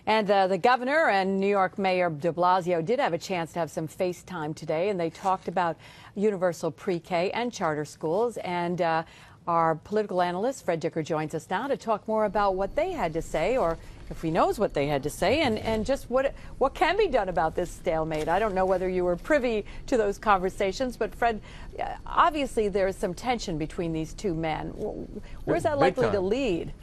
And the governor and New York Mayor de Blasio did have a chance to have some FaceTime today, and they talked about universal pre-K and charter schools. And our political analyst, Fred Dicker, joins us now to talk more about what they had to say, or if he knows what they had to say, and just what can be done about this stalemate. I don't know whether you were privy to those conversations, but Fred, obviously there is some tension between these two men. Where's that likely to lead?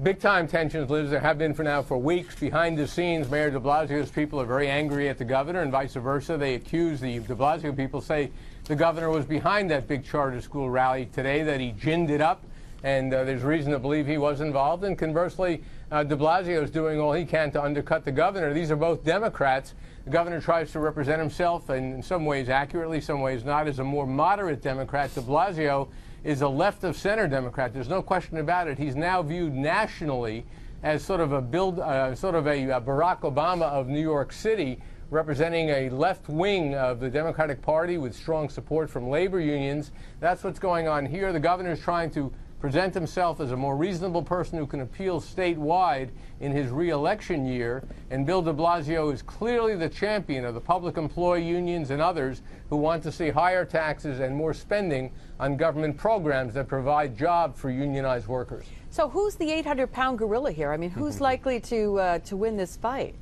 Big time tensions, Liz. There have been for weeks. Behind the scenes, Mayor de Blasio's people are very angry at the governor and vice versa. They accuse the de Blasio people, say the governor was behind that big charter school rally today, that he ginned it up, and there's reason to believe he was involved. And conversely, de Blasio is doing all he can to undercut the governor. These are both Democrats. The governor tries to represent himself, and in some ways accurately, some ways not, as a more moderate Democrat. De Blasio is a left-of-center Democrat. There's no question about it. He's now viewed nationally as sort of a Barack Obama of New York City, representing a left wing of the Democratic Party with strong support from labor unions. That's what's going on here. The governor's trying to present himself as a more reasonable person who can appeal statewide in his re-election year, and Bill de Blasio is clearly the champion of the public employee unions and others who want to see higher taxes and more spending on government programs that provide jobs for unionized workers. So who's the 800-pound gorilla here? I mean, who's likely to win this fight?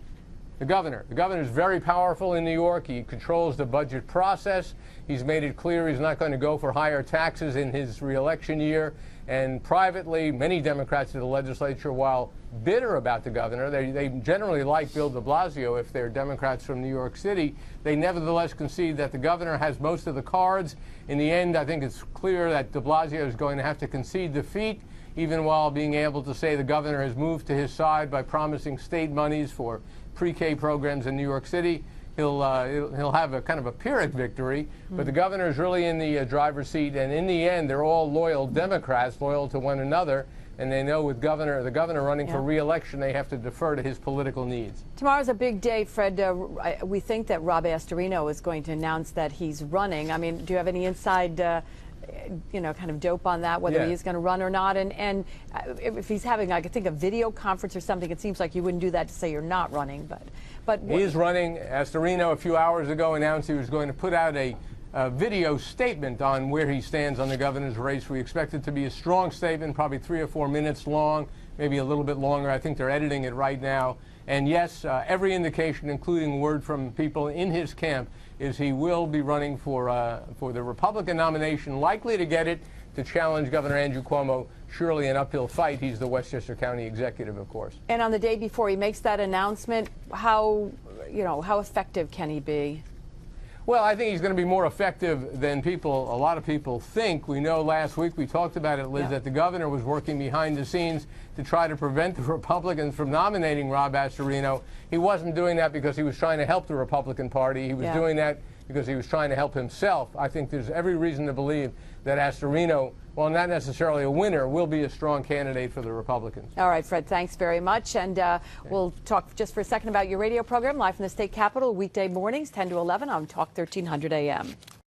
The governor. The governor is very powerful in New York. He controls the budget process. He's made it clear he's not going to go for higher taxes in his re-election year. And privately, many Democrats in the legislature, while bitter about the governor, they generally like Bill de Blasio if they're Democrats from New York City. They nevertheless concede that the governor has most of the cards. In the end, I think it's clear that de Blasio is going to have to concede defeat, even while being able to say the governor has moved to his side by promising state monies for pre-K programs in New York City. He'll have a kind of a Pyrrhic victory, but the governor is really in the driver's seat, and in the end, they're all loyal Democrats, loyal to one another, and they know with the governor running for re-election, they have to defer to his political needs. Tomorrow's a big day, Fred. We think that Rob Astorino is going to announce that he's running. I mean, do you have any inside kind of dope on that, whether he's going to run or not? And if he's having, I think, a video conference or something, it seems like you wouldn't do that to say you're not running, but he is running. Astorino a few hours ago announced he was going to put out a video statement on where he stands on the governor's race. We expect it to be a strong statement, probably 3 or 4 minutes long, maybe a little bit longer. I think they're editing it right now. And yes, every indication, including word from people in his camp, is he will be running for the Republican nomination, likely to get it, to challenge Governor Andrew Cuomo. Surely an uphill fight. He's the Westchester County executive, of course. And on the day before he makes that announcement, how effective can he be? Well, I think he's going to be more effective than a lot of people think. We know last week, we talked about it, Liz, that the governor was working behind the scenes to try to prevent the Republicans from nominating Rob Astorino. He wasn't doing that because he was trying to help the Republican Party. He was doing that because he was trying to help himself. I think there's every reason to believe that Astorino, while not necessarily a winner, will be a strong candidate for the Republicans. All right, Fred, thanks very much. And we'll talk just for a second about your radio program, live from the state capitol, weekday mornings, 10 to 11 on Talk 1300 AM.